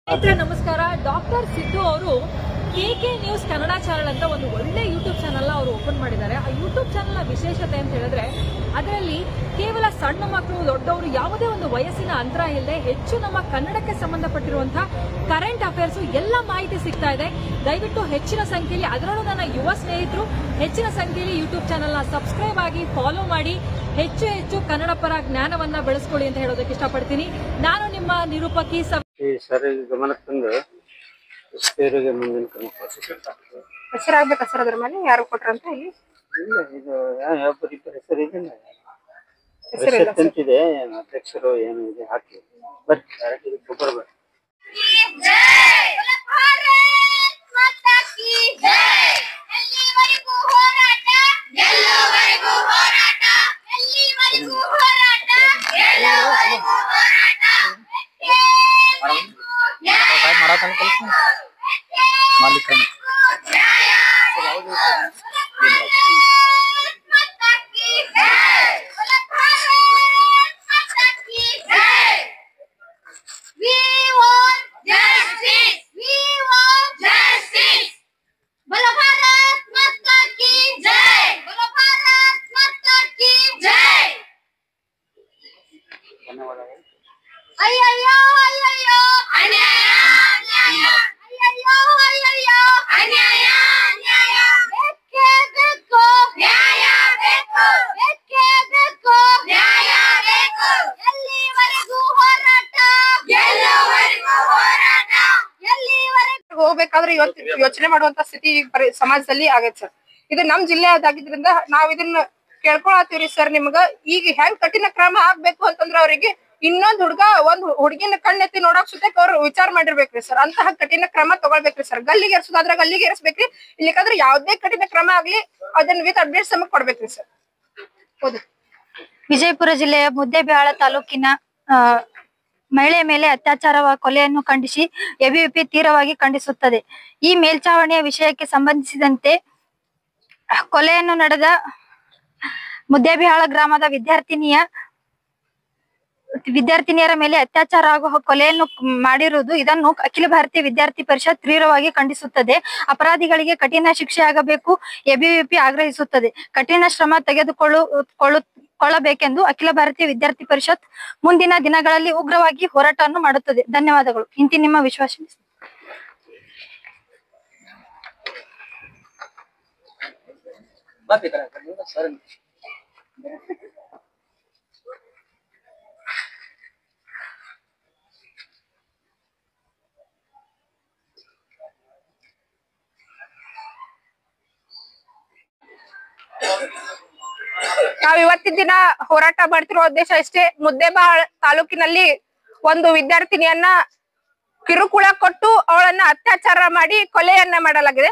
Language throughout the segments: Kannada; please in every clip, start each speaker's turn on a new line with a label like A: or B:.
A: ಸ್ನೇಹಿತರೆ ನಮಸ್ಕಾರ. ಡಾಕ್ಟರ್ ಸಿದ್ದು ಅವರು ಕೆಕೆ ನ್ಯೂಸ್ ಕನ್ನಡ ಚಾನೆಲ್ ಅಂತ ಒಂದು ಒಳ್ಳೆ ಯೂಟ್ಯೂಬ್ ಚಾನೆಲ್ ಅವರು ಓಪನ್ ಮಾಡಿದ್ದಾರೆ. ಆ ಯೂಟ್ಯೂಬ್ ಚಾನೆಲ್ನ ವಿಶೇಷತೆ ಅಂತ ಹೇಳಿದ್ರೆ ಅದರಲ್ಲಿ ಕೇವಲ ಸಣ್ಣ ಮಕ್ಕಳು ದೊಡ್ಡವರು ಯಾವುದೇ ಒಂದು ವಯಸ್ಸಿನ ಅಂತರ ಇಲ್ಲದೆ ಹೆಚ್ಚು ನಮ್ಮ ಕನ್ನಡಕ್ಕೆ ಸಂಬಂಧಪಟ್ಟಿರುವಂತಹ ಕರೆಂಟ್ ಅಫೇರ್ಸ್ ಎಲ್ಲ ಮಾಹಿತಿ ಸಿಗ್ತಾ ಇದೆ. ದಯವಿಟ್ಟು ಹೆಚ್ಚಿನ ಸಂಖ್ಯೆಯಲ್ಲಿ, ಅದರಲ್ಲೂ ನನ್ನ ಯುವ ಸ್ನೇಹಿತರು ಹೆಚ್ಚಿನ ಸಂಖ್ಯೆಯಲ್ಲಿ ಯೂಟ್ಯೂಬ್ ಚಾನೆಲ್ನ ಸಬ್ಸ್ಕ್ರೈಬ್ ಆಗಿ ಫಾಲೋ ಮಾಡಿ ಹೆಚ್ಚು ಹೆಚ್ಚು ಕನ್ನಡ ಪರ ಜ್ಞಾನವನ್ನ ಬೆಳೆಸ್ಕೊಳ್ಳಿ ಅಂತ ಹೇಳೋದಕ್ಕೆ ಇಷ್ಟಪಡ್ತೀನಿ. ನಾನು ನಿಮ್ಮ ನಿರೂಪಕಿ
B: ಸರ್ ಗಮನಕ್ಕೆ ತಂದು ಹೆಸರಿಗೆ ಮುಂದಿನ ಕ್ರಮ
C: ಹೆಸರಾಗ್ಬೇಕಾ ಸರ್? ಅದ್ರ ಮೇಲೆ ಯಾರು ಕೊಟ್ರಂತ ಇಲ್ಲಿ
B: ಇಲ್ಲ, ಇದು ಯಾವೊಬ್ಬರಿಬ್ಬರ ಹೆಸರು ಇದೆಯಲ್ಲ, ಅಂತಿದೆ, ಅಧ್ಯಕ್ಷರು ಏನು ಇದೆ ಹಾಕಿ ಬರ್ರಿ ಗೊಬ್ಬರ ಬರ್ರಿ.
C: ಹೋಗ್ಬೇಕಾದ್ರೆ ಇವತ್ತು ಯೋಚನೆ ಮಾಡುವಂತ ಸ್ಥಿತಿ ಸಮಾಜದಲ್ಲಿ ಆಗೈತೆ ಸರ್. ಇದು ನಮ್ ಜಿಲ್ಲೆದಾಗಿದ್ರಿಂದ ನಾವ್ ಇದನ್ನ ಕೇಳ್ಕೊಳತ್ತೀವ್ರಿ ಸರ್. ನಿಮ್ಗ ಈಗ ಹೆಂಗ್ ಕಠಿಣ ಕ್ರಮ ಆಗ್ಬೇಕು ಅಂತಂದ್ರ ಅವ್ರಿಗೆ ಇನ್ನೊಂದ್ ಒಂದ್ ಹುಡುಗಿನ ಕಣ್ಣೆತ್ತಿ ನೋಡಕ್ ಸುತ್ತಕ್ ಅವ್ರು ವಿಚಾರ ಮಾಡಿರ್ಬೇಕ್ರಿ ಸರ್. ಅಂತಹ ಕಠಿಣ ಕ್ರಮ ತಗೊಳ್ಬೇಕ್ರಿ ಸರ್. ಗಲ್ಲಿಗೆ ಏರ್ಸೋದಾದ್ರ ಗಲ್ಲಿಗೆ ಏರ್ಸ್ಬೇಕ್ರಿ. ಇಲ್ಲಿಕಂದ್ರೆ ಯಾವ್ದೇ ಕಠಿಣ ಕ್ರಮ ಆಗ್ಲಿ ಅದನ್ನ ವಿತ್ ಅಪ್ಡೇಟ್ಸ್ ನಮಗ್ ಕೊಡ್ಬೇಕ್ರಿ ಸರ್. ಹೌದು.
D: ವಿಜಯಪುರ ಜಿಲ್ಲೆಯ ಮುದ್ದೇಬಿಹಾಳ ತಾಲೂಕಿನ ಮಹಿಳೆಯ ಮೇಲೆ ಅತ್ಯಾಚಾರ ಕೊಲೆಯನ್ನು ಖಂಡಿಸಿ ಎಬಿವಿಪಿ ತೀವ್ರವಾಗಿ ಖಂಡಿಸುತ್ತದೆ. ಈ ಮೇಲ್ಚಾವಣಿಯ ವಿಷಯಕ್ಕೆ ಸಂಬಂಧಿಸಿದಂತೆ ಕೊಲೆಯನ್ನು ನಡೆದ ಮುದ್ದೇಬಿಹಾಳ ಗ್ರಾಮದ ವಿದ್ಯಾರ್ಥಿನಿಯರ ಮೇಲೆ ಅತ್ಯಾಚಾರ ಹಾಗೂ ಕೊಲೆಯನ್ನು ಮಾಡಿರುವುದು, ಇದನ್ನು ಅಖಿಲ ಭಾರತೀಯ ವಿದ್ಯಾರ್ಥಿ ಪರಿಷತ್ ತೀವ್ರವಾಗಿ ಖಂಡಿಸುತ್ತದೆ. ಅಪರಾಧಿಗಳಿಗೆ ಕಠಿಣ ಶಿಕ್ಷೆ ಆಗಬೇಕು ಎಬಿವಿಪಿ ಆಗ್ರಹಿಸುತ್ತದೆ. ಕಠಿಣ ಶ್ರಮ ತೆಗೆದುಕೊಳ್ಳಬೇಕೆಂದು ಅಖಿಲ ಭಾರತೀಯ ವಿದ್ಯಾರ್ಥಿ ಪರಿಷತ್ ಮುಂದಿನ ದಿನಗಳಲ್ಲಿ ಉಗ್ರವಾಗಿ ಹೋರಾಟವನ್ನು ಮಾಡುತ್ತದೆ. ಧನ್ಯವಾದಗಳು. ಇಂತಿ ನಿಮ್ಮ ವಿಶ್ವಾಸ.
C: ನಾವ್ ಇವತ್ತಿನ ದಿನ ಹೋರಾಟ ಮಾಡ್ತಿರೋ ಉದ್ದೇಶ ಇಷ್ಟೇ. ಮುದ್ದೇಬಿಹಾಳ ತಾಲೂಕಿನಲ್ಲಿ ಒಂದು ವಿದ್ಯಾರ್ಥಿನಿಯನ್ನ ಕಿರುಕುಳ ಕೊಟ್ಟು ಅವಳನ್ನ ಅತ್ಯಾಚಾರ ಮಾಡಿ ಕೊಲೆಯನ್ನ ಮಾಡಲಾಗಿದೆ.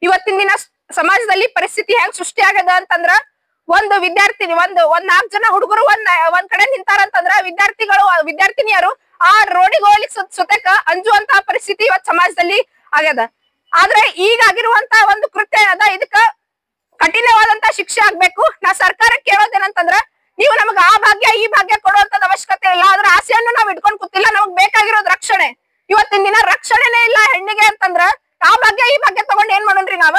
C: ಇವತ್ತಿನ ದಿನ ಸಮಾಜದಲ್ಲಿ ಪರಿಸ್ಥಿತಿ ಹೆಂಗ್ ಸೃಷ್ಟಿ ಆಗದ ಅಂತಂದ್ರ, ಒಂದು ವಿದ್ಯಾರ್ಥಿನಿ ಒಂದ್ 4 ಜನ ಹುಡುಗರು ಒಂದ್ ಕಡೆ ನಿಂತಾರಂತಂದ್ರ ವಿದ್ಯಾರ್ಥಿನಿಯರು ಆ ರೋಡಿಗೆ ಹೋಗ್ಲಿಕ್ಕೆ ಸುತ್ತಕ ಅಂಜುವಂತಹ ಪರಿಸ್ಥಿತಿ ಇವತ್ ಸಮಾಜದಲ್ಲಿ ಆಗ್ಯದ. ಆದ್ರೆ ಈಗ ಆಗಿರುವಂತ ಒಂದು ಕೃತ್ಯ ಏನದ, ಇದಕ್ಕ ಕಠಿಣವಾದಂತ ಶಿಕ್ಷೆ ಆಗ್ಬೇಕು. ನಾ ಸರ್ಕಾರಕ್ಕೆ ಕೇಳೋದೇನಂತಂದ್ರ, ನೀವು ನಮಗ ಆ ಭಾಗ್ಯ ಈ ಭಾಗ್ಯ ಕೊಡುವಂತದ ಅವಶ್ಯಕತೆ ಇಲ್ಲ. ಅದ್ರ ಆಸೆಯನ್ನು ನಾವ್ ಇಟ್ಕೊಂಡ್ ಕೂತಿಲ್ಲ. ನಮಗ್ ಬೇಕಾಗಿರೋದು ರಕ್ಷಣೆ. ಇವತ್ತಿನ ದಿನ ರಕ್ಷಣೆನೇ ಇಲ್ಲ ಹೆಣ್ಣಿಗೆ ಅಂತಂದ್ರ ಆ ಭಾಗ್ಯ ಈ ಭಾಗ್ಯ ತಗೊಂಡ್ ಏನ್ ಮಾಡೋಣ್ರಿ ನಾವ?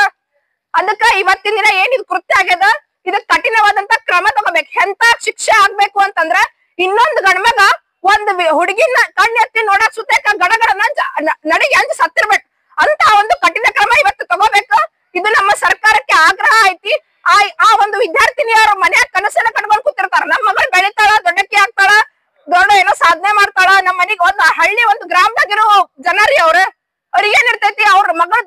C: ಅದಕ್ಕ ಇವತ್ತಿನ ದಿನ ಏನ್ ಇದು ಕೃತ್ಯ ಆಗ್ಯದ, ಇದಕ್ ಕಠಿಣವಾದಂತ ಕ್ರಮ ತಗೋಬೇಕು. ಎಂತ ಶಿಕ್ಷೆ ಆಗ್ಬೇಕು ಅಂತಂದ್ರ, ಇನ್ನೊಂದು ಗಂಡ್ಮಗ ಒಂದ್ ಹುಡುಗಿನ ಕಣ್ಣೆತ್ತಿ ನೋಡಕ್ ಸುತ್ತಕ ಗಡಗಡನ ನಡಿಗೆ ಅಂಜ್ ಸತ್ತಿರ್ಬೇಕು. ಅಂತ ಒಂದು ಕಠಿಣ ಕ್ರಮ ಇವತ್ತು ತಗೋಬೇಕು. ಇದು ನಮ್ಮ ಸರ್ಕಾರಕ್ಕೆ ಆಗ್ರಹ ಐತಿ. ಆ ಒಂದು ವಿದ್ಯಾರ್ಥಿನಿಯರು ಮನ್ಯಾಗ ಕನಸನ್ನ ಕಟ್ಕೊಂಡ್ ಕೂತಿರ್ತಾರ. ನಮ್ ಮಗಳು ಬೆಳಿತಾಳ, ದೊಡ್ಡಕ್ಕಿ ಆಗ್ತಾಳ, ದೊಡ್ಡ ಏನೋ ಸಾಧನೆ ಮಾಡ್ತಾಳ. ನಮ್ ಮನಿಗ್ ಒಂದು ಹಳ್ಳಿ ಒಂದು ಗ್ರಾಮದಾಗಿರೋ ಜನರಿ ಅವ್ರಿಗೆ ಏನಿರ್ತೈತಿ, ಅವ್ರ ಮಕ್ಕಳು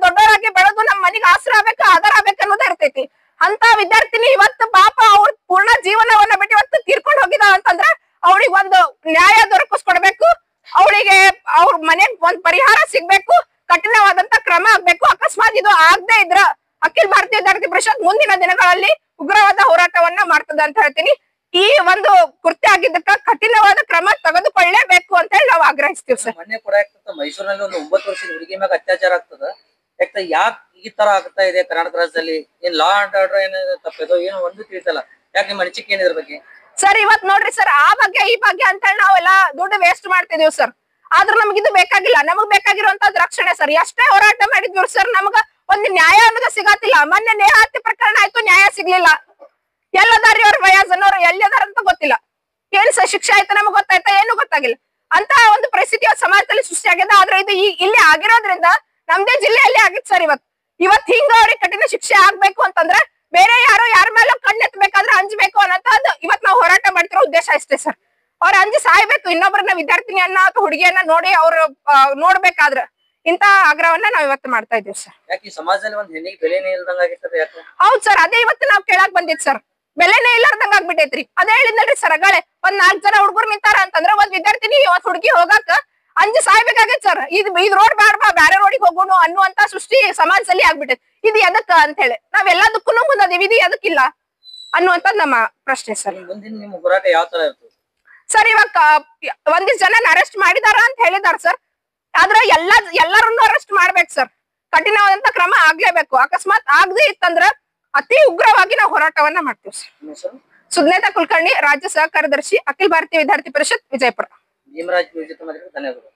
C: ದೊಡ್ಡವರಾಗಿ ಬೆಳೆದು ನಮ್ ಮನಿಗ್ ಆಸರ ಆಗ್ಬೇಕು, ಆಧಾರ ಆಗ್ಬೇಕು ಅನ್ನೋದೇ ಇರ್ತೈತಿ. ಅಂತ ವಿದ್ಯಾರ್ಥಿನಿ ಇವತ್ತು ಪಾಪ ಅವ್ರ ಪೂರ್ಣ ಜೀವನವನ್ನ ಬಿಟ್ಟು ಇವತ್ತು ತೀರ್ಕೊಂಡು ಹೋಗಿದ ಅಂತಂದ್ರ ಅವಳಿಗೆ ಒಂದು ನ್ಯಾಯ ದೊರಕಿಸ್ಕೊಡ್ಬೇಕು. ಅವಳಿಗೆ ಅವ್ರ ಮನೆಗ್ ಒಂದ್ ಪರಿಹಾರ ಸಿಗ್ಬೇಕು. ಕಠಿಣವಾದಂತ ಕ್ರಮ ಆಗ್ಬೇಕು. ಅಕಸ್ಮಾತ್ ಇದು ಆಗದೆ ಇದ್ರ ಅಖಿಲ ಭಾರತೀಯ ವಿದ್ಯಾರ್ಥಿ ಪರಿಷತ್ ಮುಂದಿನ ದಿನಗಳಲ್ಲಿ ಉಗ್ರವಾದ ಹೋರಾಟವನ್ನ ಮಾಡ್ತದ ಅಂತ ಹೇಳ್ತೀನಿ. ಈ ಒಂದು ಕೃತ್ಯ ಆಗಿದ್ದಕ್ಕ ಕಠಿಣವಾದ ಕ್ರಮ ತೆಗೆದುಕೊಳ್ಳೇಬೇಕು ಅಂತ ಹೇಳಿ ನಾವು ಆಗ್ರಹಿಸ್ತೀವಿ ಸರ್.
E: ಮೊನ್ನೆ ಕೂಡ ಮೈಸೂರಿನಲ್ಲಿ ಒಂದು 9 ವರ್ಷದ ಹುಡುಗಿ ಮ್ಯಾಗ ಅತ್ಯಾಚಾರ ಆಗ್ತದ. ಯಾಕೆ ಈ ತರ ಆಗ್ತಾ ಇದೆ ಕರ್ನಾಟಕ ರಾಜ್ಯದಲ್ಲಿ? ಏನ್ ಲಾ ಅಂಡ್ ಆರ್ಡರ್ ಏನ ತಪ್ಪಿದೋ ಏನೋ ಒಂದು ತಿಳಿತಲ್ಲ. ಯಾಕೆ ನಿಮ್ಮ ಅನಿಸಿಕೆ ಏನಿದ್ರ ಬಗ್ಗೆ?
C: ಸರ್ ಇವತ್ ನೋಡ್ರಿ ಸರ್, ಆ ಬಗ್ಗೆ ಈ ಬಗ್ಗೆ ಅಂತ ಹೇಳಿ ನಾವೆಲ್ಲ ದುಡ್ಡು ವೇಸ್ಟ್ ಮಾಡ್ತಿದೀವಿ ಸರ್. ಆದ್ರೂ ನಮಗಿದು ಬೇಕಾಗಿಲ್ಲ. ನಮಗ್ ಬೇಕಾಗಿರುವಂತದ್ ರಕ್ಷಣೆ ಸರ್. ಎಷ್ಟೇ ಹೋರಾಟ ಮಾಡಿದ್ವಿ ಸರ್, ನಮಗ ಒಂದು ನ್ಯಾಯ ಅನ್ನೋದು ಸಿಗತ್ತಿಲ್ಲ. ಮೊನ್ನೆ ನೇಹ ಹತ್ಯೆ ಪ್ರಕರಣ ಆಯ್ತು, ನ್ಯಾಯ ಸಿಗ್ಲಿಲ್ಲ. ಎಲ್ಲದಾರಿ ಅವ್ರ ವಯಸ್ಸನ್ನೋರು ಎಲ್ಲಿದಾರ ಅಂತ ಗೊತ್ತಿಲ್ಲ. ಏನ್ ಸರ್ ಶಿಕ್ಷೆ ಆಯ್ತು ನಮಗ್ ಗೊತ್ತಾಯ್ತಾ? ಏನು ಗೊತ್ತಾಗಿಲ್ಲ. ಅಂತ ಒಂದು ಪರಿಸ್ಥಿತಿ ಸಮಾಜದಲ್ಲಿ ಸೃಷ್ಟಿಯಾಗಿದೆ. ಆದ್ರೆ ಇದು ಇಲ್ಲಿ ಆಗಿರೋದ್ರಿಂದ ನಮ್ದೇ ಜಿಲ್ಲೆಯಲ್ಲಿ ಆಗಿತ್ತು ಸರ್. ಇವತ್ ಹಿಂಗ ಅವ್ರಿಗೆ ಕಠಿಣ ಶಿಕ್ಷೆ ಆಗ್ಬೇಕು ಅಂತಂದ್ರೆ ಬೇರೆ ಯಾರೋ ಯಾರ ಮೇಲೆ ಕಣ್ಣೆತ್ತಬೇಕಾದ್ರೆ ಅಂಜಬೇಕು ಅನ್ನೋದು ಇವತ್ ನಾವು ಹೋರಾಟ ಮಾಡ್ತಿರೋ ಉದ್ದೇಶ ಅಷ್ಟೇ ಸರ್. ಅವ್ರ ಅಂಜಿ ಸಾಯ್ಬೇಕು. ಇನ್ನೊಬ್ಬರನ್ನ ವಿದ್ಯಾರ್ಥಿನಿಯನ್ನ ಅಥವಾ ಹುಡುಗಿಯನ್ನ ನೋಡಿ ಅವ್ರು ನೋಡ್ಬೇಕಾದ್ರ ಇಂತ ಆಗ್ರಹವನ್ನ ನಾವ್ ಇವತ್ತು ಮಾಡ್ತಾ ಇದೀವಿ ಸರ್.
E: ಯಾಕೆ ಸಮಾಜದಲ್ಲಿ ಒಂದ್ ಹೆಣ್ಣಿಗೆ ಬೆಲೆನೇ ಇಲ್ದಂಗ ಆಗಿರ್ತದೆ ಯಾಕೆ?
C: ಹೌದ್ ಸರ್, ಅದೇ ಇವತ್ತು ನಾವ್ ಕೇಳಾಕ್ ಬಂದಿದ್ ಸರ್. ಬೆಲೆನೇ ಇಲ್ಲಾರ್ದಂಗ ಆಗ್ಬಿಟ್ಟೈತ್ರಿ. ಅದೇ ಹೇಳಿದ್ನಲ್ರಿ ಸರ್, ಅಗಳೇ ಒಂದ್ 4 ಜನ ಹುಡುಗರು ನಿಂತಾರ ಅಂತಂದ್ರ ಒಂದ್ ವಿದ್ಯಾರ್ಥಿನಿ ಒಂದ್ ಹುಡುಗಿ ಹೋಗಾಕ ಅಂಜಿ ಸಾಯ್ಬೇಕಾಗೈತ್ ಸರ್. ಇದ್ ರೋಡ್ ಬ್ಯಾಡ್ಬಾ ಬ್ಯಾರೆ ರೋಡಿಗೆ ಹೋಗೋಣ ಅನ್ನುವಂತ ಸೃಷ್ಟಿ ಸಮಾಜದಲ್ಲಿ ಆಗ್ಬಿಟ್ಟೈತಿ. ಇದು ಎದಕ್ಕ ಅಂತ ಹೇಳಿ ನಾವೆಲ್ಲದಕ್ಕೂ ಮುಂದದೀವಿ, ಇದು ಎದಕ್ಕಿಲ್ಲ ಅನ್ನುವಂಥದ್ದು ನಮ್ಮ ಪ್ರಶ್ನೆ ಸರ್.
E: ಮುಂದಿನ ನಿಮ್ ಹೋರಾಟ ಯಾವ ತರ ಇರ್ತದೆ
C: ಸರ್? ಇವಾಗ ಒಂದಿಷ್ಟು ಜನ ಅರೆಸ್ಟ್ ಮಾಡಿದಾರ ಅಂತ ಹೇಳಿದಾರ ಸರ್. ಆದ್ರೆ ಎಲ್ಲರನ್ನು ಅರೆಸ್ಟ್ ಮಾಡ್ಬೇಕು ಸರ್. ಕಠಿಣವಾದಂತ ಕ್ರಮ ಆಗ್ಲೇಬೇಕು. ಅಕಸ್ಮಾತ್ ಆಗದೆ ಇತ್ತಂದ್ರ ಅತಿ ಉಗ್ರವಾಗಿ ನಾವು ಹೋರಾಟವನ್ನ ಮಾಡ್ತೀವಿ ಸರ್. ಸುಜ್ನೇತಾ ಕುಲಕರ್ಣಿ, ರಾಜ್ಯ ಸಹ ಕಾರ್ಯದರ್ಶಿ, ಅಖಿಲ ಭಾರತೀಯ ವಿದ್ಯಾರ್ಥಿ ಪರಿಷತ್, ವಿಜಯಪುರ.
E: ಭೀಮರಾಜ್ ಜೊತೆ ಧನ್ಯವಾದಗಳು.